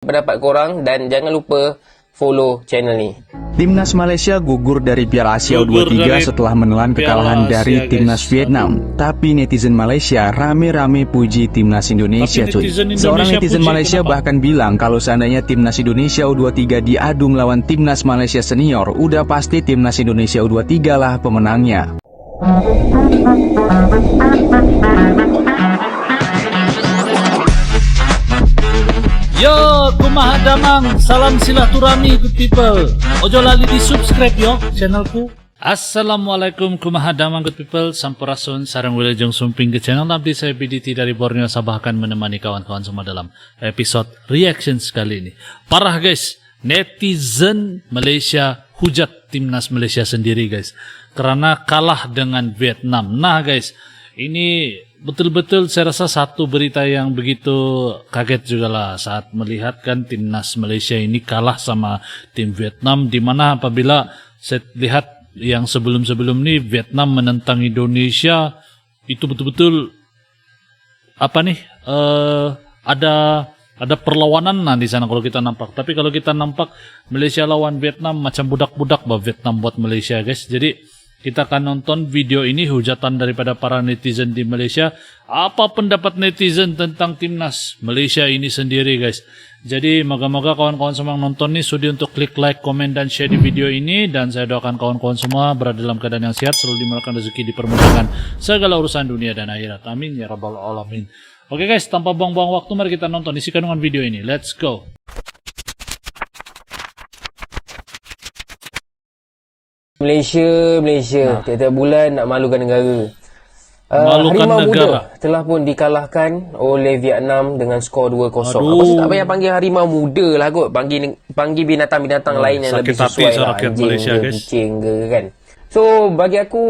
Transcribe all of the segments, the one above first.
pendapat korang dan jangan lupa follow channel ni. Timnas Malaysia gugur dari Piala Asia U23 setelah menelan kekalahan dari Timnas Vietnam. Tapi netizen Malaysia rame-rame puji Timnas Indonesia, cuy. Seorang netizen Malaysia bahkan bilang kalau seandainya Timnas Indonesia U23 diadu melawan Timnas Malaysia Senior, udah pasti Timnas Indonesia U23 lah pemenangnya. Yo, kumaha damang, salam silaturahmi good people. Ojo lali di subscribe yo channelku. Assalamualaikum kumaha damang good people. Sampurasun sarang wilajeng sumping ke channel abdi saya BDT dari Borneo Sabah akan menemani kawan-kawan semua dalam episode reaction kali ini. Parah guys, netizen Malaysia hujat timnas Malaysia sendiri guys, karena kalah dengan Vietnam. Nah guys, ini betul-betul saya rasa satu berita yang begitu kaget juga lah saat melihat kan timnas Malaysia ini kalah sama tim Vietnam, di mana apabila saya lihat yang sebelum-sebelum ini Vietnam menentang Indonesia itu betul-betul apa nih ada perlawanan nah di sana kalau kita nampak. Tapi kalau kita nampak Malaysia lawan Vietnam macam budak-budak bah Vietnam buat Malaysia guys. Jadi kita akan nonton video ini, hujatan daripada para netizen di Malaysia. Apa pendapat netizen tentang timnas Malaysia ini sendiri guys. Jadi moga-moga kawan-kawan semua yang nonton ini sudi untuk klik like, komen, dan share di video ini. Dan saya doakan kawan-kawan semua berada dalam keadaan yang sehat, selalu dimurahkan rezeki, dipermudahkan segala urusan dunia dan akhirat. Amin ya rabbal alamin. Oke guys, tanpa buang-buang waktu mari kita nonton isi kandungan video ini. Let's go. Malaysia, tiap-tiap bulan nak malukan negara. Malukan Harimau negara. Muda telah pun dikalahkan oleh Vietnam dengan skor 2-0. Aku tak payah panggil harimau muda lah kot. Panggil binatang-binatang lain yang lebih sesuai lah. Anjing ke, kucing ke kan. So, bagi aku,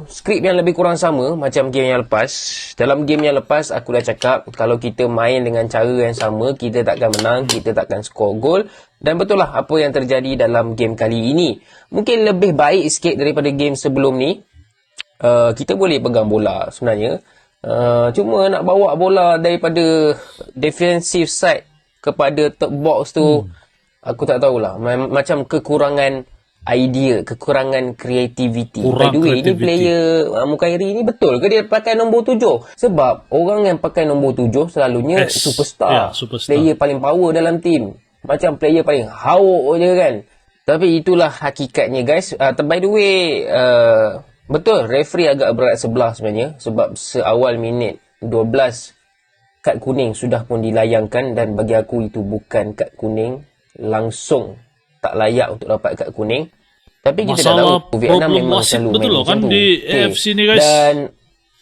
skrip yang lebih kurang sama macam game yang lepas. Dalam game yang lepas, aku dah cakap, kalau kita main dengan cara yang sama, kita takkan menang, kita takkan skor gol. Dan betul lah apa yang terjadi dalam game kali ini. Mungkin lebih baik sikit daripada game sebelum ni. Kita boleh pegang bola sebenarnya. Cuma nak bawa bola daripada defensive side kepada third box tu, aku tak tahulah. Macam kekurangan idea, kekurangan creativity. By the way, ini player Mukhairi ni betul ke dia pakai nombor 7? Sebab orang yang pakai nombor 7 selalunya superstar. Player paling power dalam team. Macam player paling hauk je kan. Tapi itulah hakikatnya guys. By the way, betul referee agak berat sebelah sebenarnya. Sebab seawal minit 12 kad kuning sudah pun dilayangkan. Dan bagi aku itu bukan kad kuning. Langsung tak layak untuk dapat kad kuning. Tapi kita dah tahu Vietnam memang selalu main macam tu. Di AFC ni guys. Dan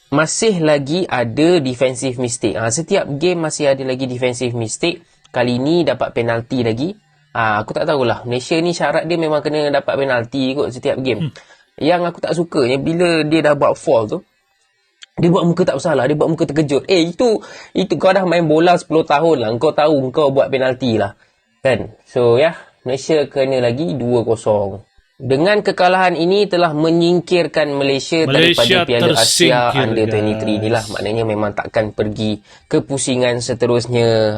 masih lagi ada defensive mistake. Setiap game masih ada lagi defensive mistake. Kali ni dapat penalti lagi. Aku tak tahulah. Malaysia ni syarat dia memang kena dapat penalti kot setiap game. Yang aku tak sukanya bila dia dah buat foul tu, dia buat muka tak bersalah, dia buat muka terkejut. Itu kau dah main bola 10 tahun lah. Kau tahu kau buat penalti lah. Kan? So Malaysia kena lagi 2-0. Dengan kekalahan ini telah menyingkirkan Malaysia daripada Piala Asia Under-23 inilah. Maknanya memang takkan pergi ke pusingan seterusnya.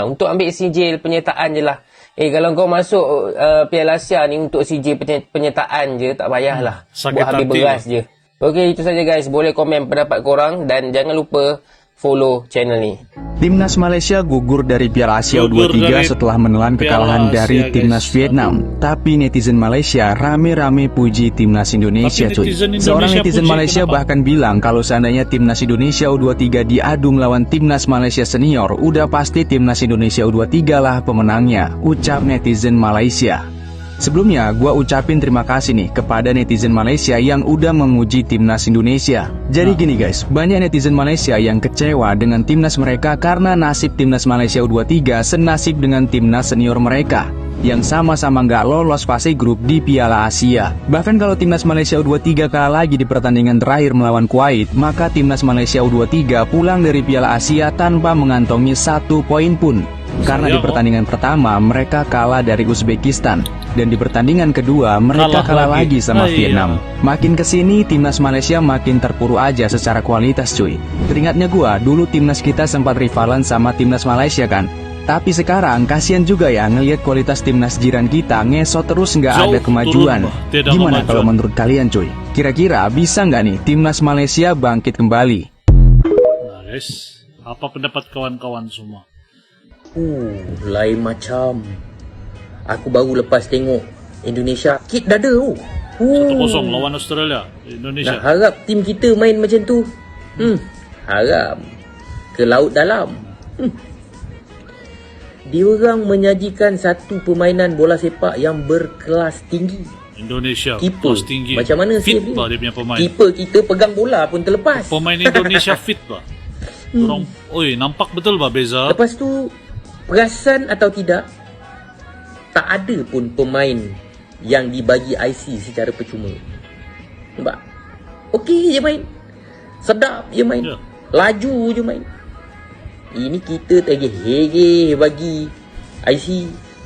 Untuk ambil sijil penyertaan je lah. Kalau kau masuk Piala Asia ni untuk sijil penyertaan je, tak payahlah. Buat habis beras je. Okey, itu saja guys. Boleh komen pendapat korang dan jangan lupa follow channel ni. Timnas Malaysia gugur dari Piala Asia U23 setelah menelan kekalahan dari Timnas Vietnam. Tapi netizen Malaysia rame-rame puji Timnas Indonesia, cuy. Seorang netizen Malaysia bahkan bilang kalau seandainya Timnas Indonesia U23 diadu melawan Timnas Malaysia Senior, udah pasti Timnas Indonesia U23 lah pemenangnya, ucap netizen Malaysia. Sebelumnya, gua ucapin terima kasih nih kepada netizen Malaysia yang udah memuji timnas Indonesia. Jadi gini guys, banyak netizen Malaysia yang kecewa dengan timnas mereka karena nasib timnas Malaysia U23 senasib dengan timnas senior mereka yang sama-sama nggak lolos fase grup di Piala Asia. Bahkan kalau timnas Malaysia U23 kalah lagi di pertandingan terakhir melawan Kuwait, maka timnas Malaysia U23 pulang dari Piala Asia tanpa mengantongi 1 poin pun. Karena di pertandingan pertama mereka kalah dari Uzbekistan dan di pertandingan kedua mereka kalah lagi sama Vietnam. Makin kesini timnas Malaysia makin terpuruk aja secara kualitas cuy. Teringatnya gua dulu timnas kita sempat rivalan sama timnas Malaysia kan. Tapi sekarang kasihan juga ya ngelihat kualitas timnas jiran kita ngesot terus nggak ada kemajuan. Gimana kalau menurut kalian cuy? Kira-kira bisa nggak nih timnas Malaysia bangkit kembali? Nah guys, apa pendapat kawan-kawan semua? Lain macam. Aku baru lepas tengok Indonesia kit dada tu. 1-0 lawan Australia, Indonesia. Nak harap tim kita main macam tu. Haram. Ke laut dalam. Diorang menyajikan satu permainan bola sepak yang berkelas tinggi. Indonesia Keeper kelas tinggi. macam mana fit save bah dia? dia punya pemain. Keeper kita pegang bola pun terlepas. Pemain Indonesia fit bah. Orang, nampak betul bah beza. Lepas tu, perasan atau tidak, tak ada pun pemain yang dibagi IC secara percuma. Nampak? Okey je main. Sedap je main. Ya. Laju je main. Ini kita tergeh-geh bagi IC.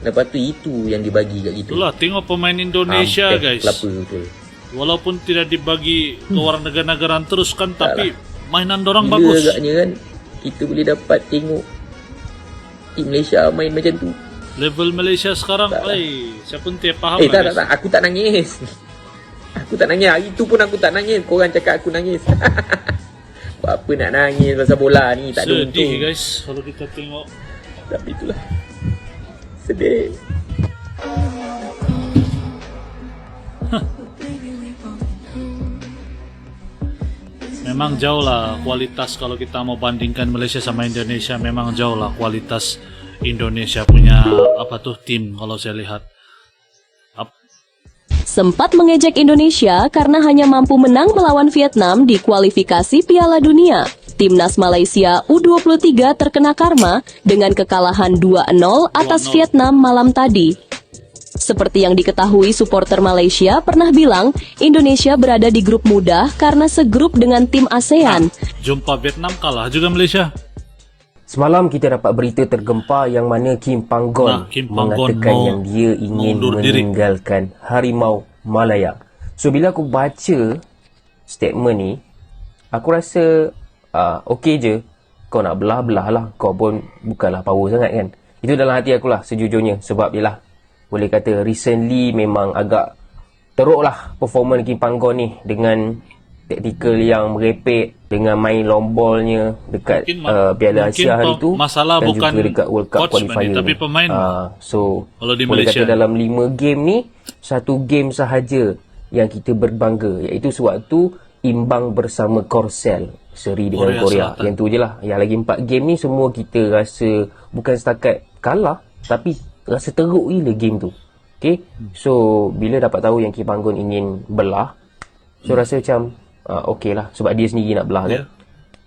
Lepas tu itu yang dibagi kat kita. Itulah tengok pemain Indonesia guys. Kelapa betul. Walaupun tidak dibagi ke orang negara-negara terus kan, tapi mainan dorang Gila bagus. agaknya kan kita boleh dapat tengok tim Malaysia main macam tu. Level Malaysia sekarang, siapa pun tiap faham lah, Tak, guys. tak, aku tak nangis. Aku tak nangis. Hari tu pun aku tak nangis. Korang cakap aku nangis. Buat apa nak nangis pasal bola ni? Tak ada untung. Sedih guys kalau kita tengok. Tapi itulah. Sedih. Memang jauh lah kualitas kalau kita mau bandingkan Malaysia sama Indonesia. Memang jauh lah kualitas Indonesia punya tim kalau saya lihat. Sempat mengejek Indonesia karena hanya mampu menang melawan Vietnam di kualifikasi Piala Dunia. Timnas Malaysia U23 terkena karma dengan kekalahan 2-0 atas 2-0. Vietnam malam tadi. Seperti yang diketahui, supporter Malaysia pernah bilang Indonesia berada di grup mudah karena segrup dengan tim ASEAN. Jumpa Vietnam kalah juga Malaysia. Semalam kita dapat berita tergempar yang mana Kim Panggon Kim Panggon mengatakan yang dia ingin meninggalkan Harimau Malaya. So bila aku baca statement ni, aku rasa okey je. Kau nak belah-belah lah. Kau pun bukanlah power sangat kan. Itu dalam hati aku lah sejujurnya. Sebab dia lah, boleh kata recently memang agak teruk lah performance Kim Panggon ni dengan taktikal yang merepek, dengan main long ballnya dekat Piala Asia hari tu masalah dan bukan juga dekat World Cup qualifier tapi pemain. So kalau di boleh Malaysia kata dalam 5 game ni, satu game sahaja yang kita berbangga, iaitu sewaktu imbang bersama Korsel seri dengan Korea. Yang tu je lah. Yang lagi 4 game ni semua kita rasa bukan setakat kalah, tapi rasa teruk gila game tu. Okay, so bila dapat tahu yang Kim Panggon ingin belah, so rasa macam okey lah, sebab dia sendiri nak belah kan.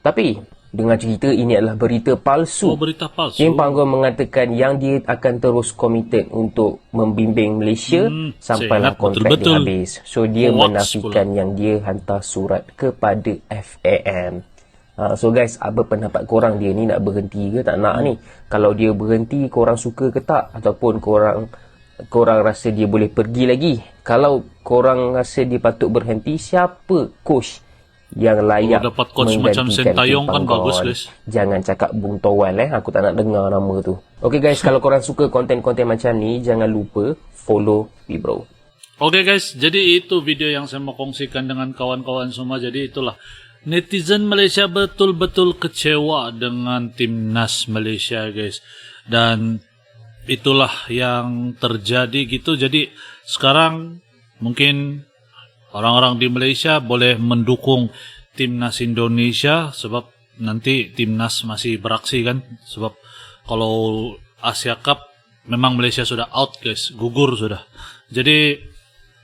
Tapi dengan cerita ini adalah berita palsu. Berita palsu. Kim Panggon mengatakan yang dia akan terus committed untuk membimbing Malaysia sampailah kontrak dia habis. So dia menafikan yang dia hantar surat kepada FAM. So guys, apa pendapat korang, dia ni nak berhenti ke tak nak ni? Kalau dia berhenti, korang suka ke tak? Ataupun korang rasa dia boleh pergi lagi? Kalau korang rasa dia patut berhenti, siapa coach yang layak dapat coach macam Sintayong kan bagus guys. Jangan cakap Bung Towel aku tak nak dengar nama tu. Okay guys, kalau korang suka konten-konten macam ni, jangan lupa follow Bro. Okay guys, jadi itu video yang saya mau kongsikan dengan kawan-kawan semua. Jadi itulah, netizen Malaysia betul-betul kecewa dengan timnas Malaysia guys. Dan itulah yang terjadi gitu. Jadi sekarang mungkin orang-orang di Malaysia boleh mendukung timnas Indonesia sebab nanti timnas masih beraksi kan. Sebab kalau Asia Cup memang Malaysia sudah out guys, gugur sudah. Jadi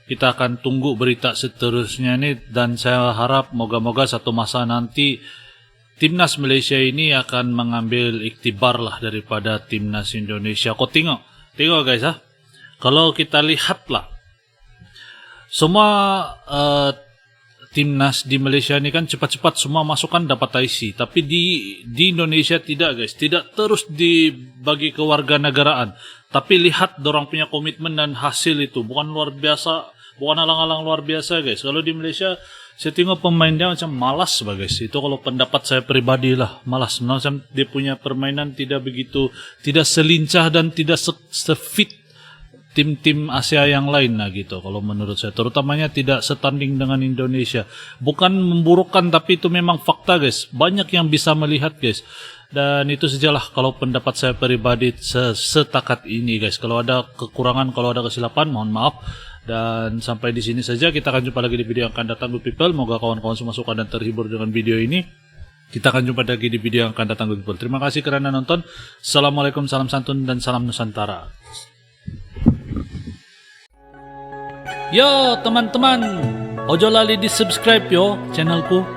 kita akan tunggu berita seterusnya ini, dan saya harap moga-moga satu masa nanti timnas Malaysia ini akan mengambil iktibar lah daripada timnas Indonesia. Kau tengok guys kalau kita lihat lah, semua timnas di Malaysia ini kan cepat-cepat semua masukkan dapat IC, tapi di Indonesia tidak guys, tidak terus dibagi ke warga negaraan. Tapi lihat dorang punya komitmen dan hasil itu bukan luar biasa, bukan alang-alang luar biasa guys. Kalau di Malaysia Saya tengok pemain dia macam malas guys. Itu kalau pendapat saya pribadi lah, malas. Macam dia punya permainan tidak begitu, tidak selincah dan tidak sefit tim-tim Asia yang lain lah gitu. Kalau menurut saya, terutamanya tidak setanding dengan Indonesia. Bukan memburukkan, tapi itu memang fakta guys. Banyak yang bisa melihat guys. Dan itu sajalah kalau pendapat saya pribadi setakat ini guys. Kalau ada kekurangan, kalau ada kesilapan, mohon maaf. Dan sampai di sini saja, kita akan jumpa lagi di video yang akan datang good people. Moga kawan-kawan semua suka dan terhibur dengan video ini. Kita akan jumpa lagi di video yang akan datang good people. Terima kasih kerana nonton. Assalamualaikum, salam santun dan salam Nusantara. Yo teman-teman, ojo lali di subscribe yo channelku.